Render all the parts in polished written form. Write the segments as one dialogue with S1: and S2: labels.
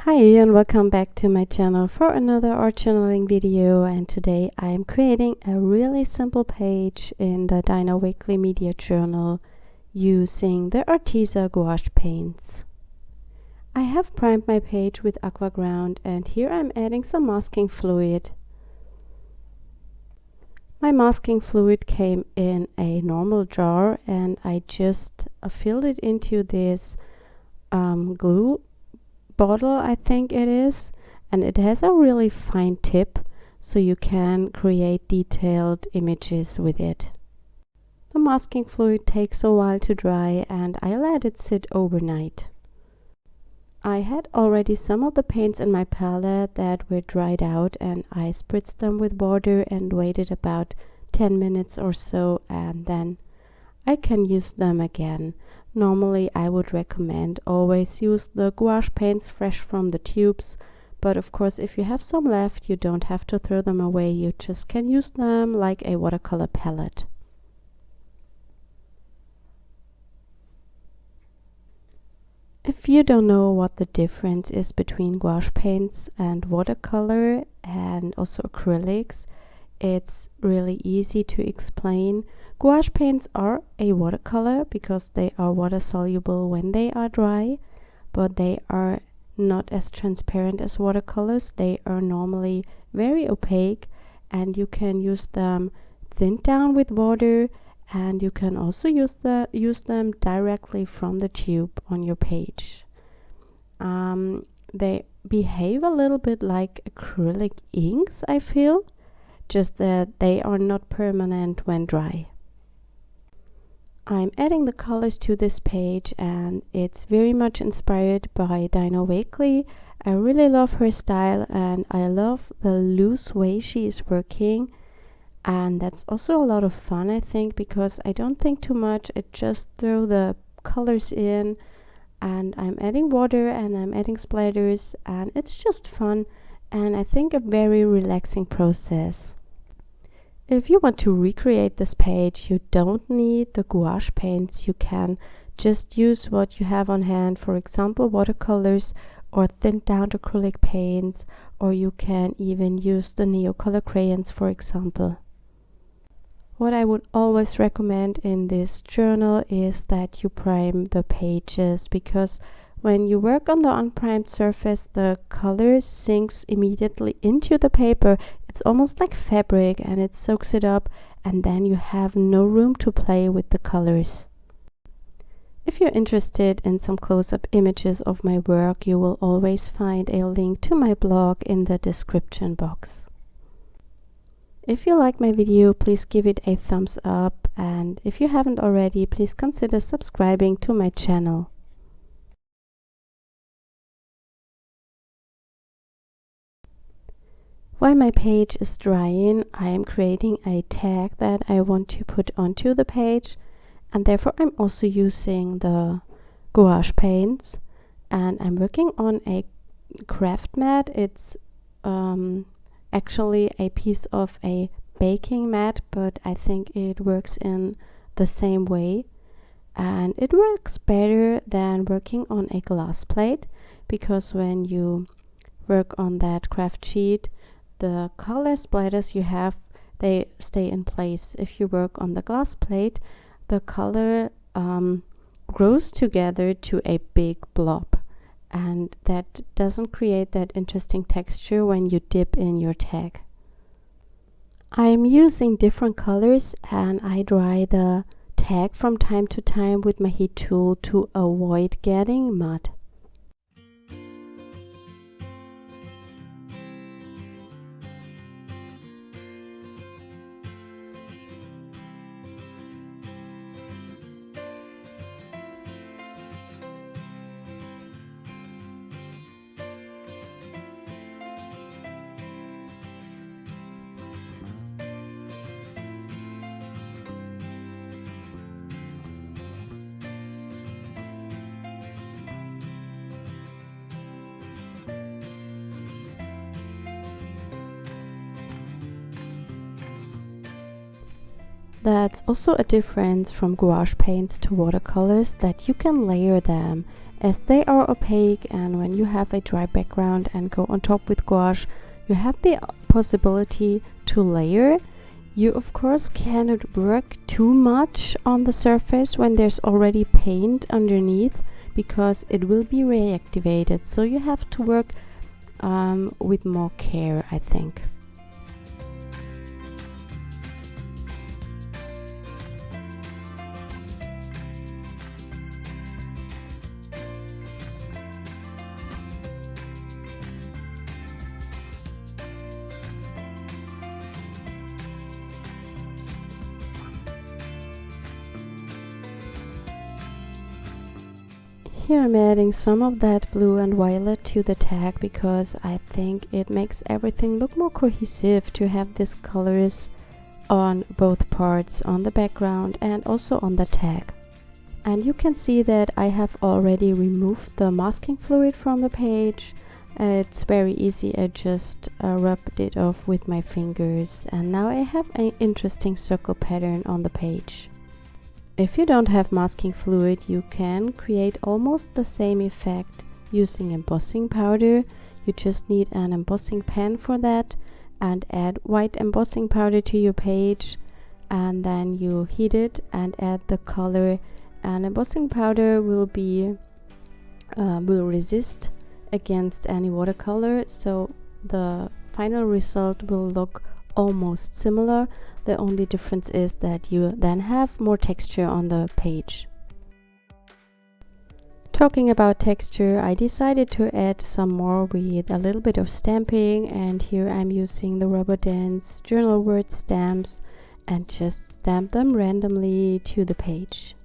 S1: Hi and welcome back to my channel for another art journaling video, and today I am creating a really simple page in the Dina Wakley media journal using the ARTEZA gouache paints. I have primed my page with aqua ground and here I'm adding some masking fluid. My masking fluid came in a normal jar and I just filled it into this glue bottle, I think it is, and it has a really fine tip so you can create detailed images with it. The masking fluid takes a while to dry and I let it sit overnight. I had already some of the paints in my palette that were dried out and I spritzed them with water and waited about 10 minutes or so, and then I can use them again. Normally I would recommend always use the gouache paints fresh from the tubes, but of course if you have some left you don't have to throw them away, you just can use them like a watercolor palette. If you don't know what the difference is between gouache paints and watercolor and also acrylics, it's really easy to explain. Gouache paints are a watercolor because they are water soluble when they are dry, but they are not as transparent as watercolors. They are normally very opaque and you can use them thinned down with water, and you can also use them directly from the tube on your page. They behave a little bit like acrylic inks, I feel, just that they are not permanent when dry. I'm adding the colors to this page and it's very much inspired by Dina Wakley. I really love her style and I love the loose way she is working, and that's also a lot of fun, I think, because I don't think too much. I just throw the colors in and I'm adding water and I'm adding splatters, and it's just fun and I think a very relaxing process. If you want to recreate this page, you don't need the gouache paints. You can just use what you have on hand, for example watercolors or thinned down acrylic paints, or you can even use the Neocolor crayons, for example. What I would always recommend in this journal is that you prime the pages, because when you work on the unprimed surface, the color sinks immediately into the paper. It's almost like fabric and it soaks it up, and then you have no room to play with the colors. If you're interested in some close-up images of my work, you will always find a link to my blog in the description box. If you like my video, please give it a thumbs up, and if you haven't already, please consider subscribing to my channel. While my page is drying, I am creating a tag that I want to put onto the page, and therefore I'm also using the gouache paints, and I'm working on a craft mat. It's actually a piece of a baking mat, but I think it works in the same way, and it works better than working on a glass plate, because when you work on that craft sheet, the color splatters you have, they stay in place. If you work on the glass plate, the color grows together to a big blob, and that doesn't create that interesting texture when you dip in your tag. I'm using different colors and I dry the tag from time to time with my heat tool to avoid getting mud. That's also a difference from gouache paints to watercolors, that you can layer them as they are opaque, and when you have a dry background and go on top with gouache, you have the possibility to layer. You of course cannot work too much on the surface when there's already paint underneath, because it will be reactivated, so you have to work with more care, I think. Here I'm adding some of that blue and violet to the tag, because I think it makes everything look more cohesive to have these colors on both parts, on the background and also on the tag. And you can see that I have already removed the masking fluid from the page. It's very easy, I just rubbed it off with my fingers, and now I have an interesting circle pattern on the page. If you don't have masking fluid, you can create almost the same effect using embossing powder. You just need an embossing pen for that, and add white embossing powder to your page, and then you heat it and add the color, and embossing powder will resist against any watercolor, so the final result will look almost similar. The only difference is that you then have more texture on the page. Talking about texture, I decided to add some more with a little bit of stamping, and here I'm using the Rubber Dance journal word stamps and just stamp them randomly to the page.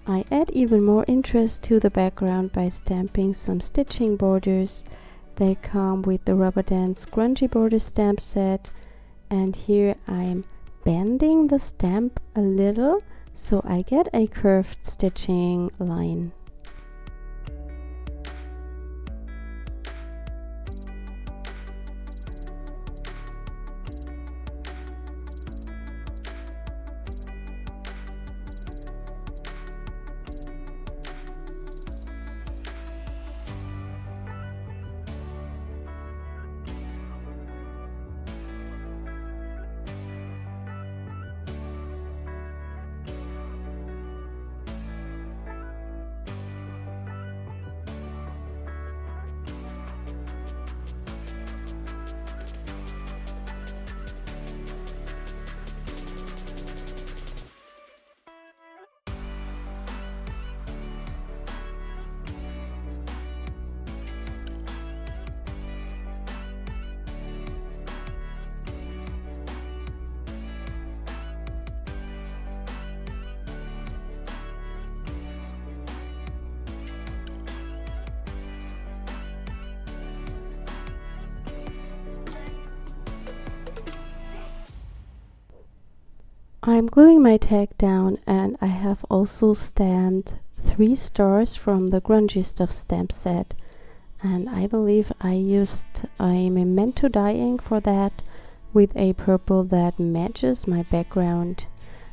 S1: I add even more interest to the background by stamping some stitching borders. They come with the Rubber Dance Grungy Border stamp set, and here I'm bending the stamp a little so I get a curved stitching line. I'm gluing my tag down, and I have also stamped 3 stars from the Grungy Stuff stamp set, and I believe I used a Memento dye ink for that with a purple that matches my background,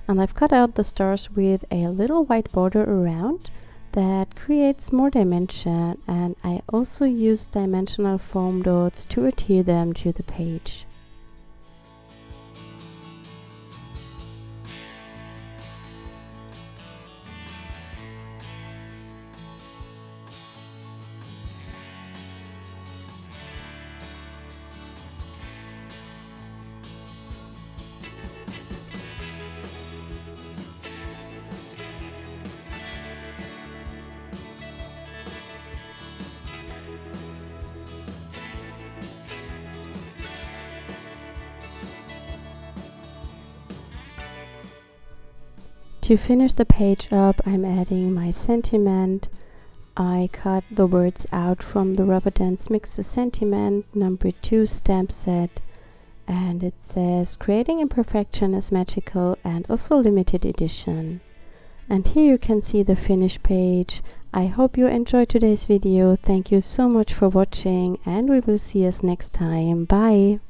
S1: and I've cut out the stars with a little white border around that creates more dimension, and I also used dimensional foam dots to adhere them to the page. To finish the page up, I'm adding my sentiment. I cut the words out from the Rubber Dance Mixer Sentiment number 2 stamp set, and it says creating imperfection is magical and also limited edition. And here you can see the finished page. I hope you enjoyed today's video. Thank you so much for watching, and we will see us next time. Bye!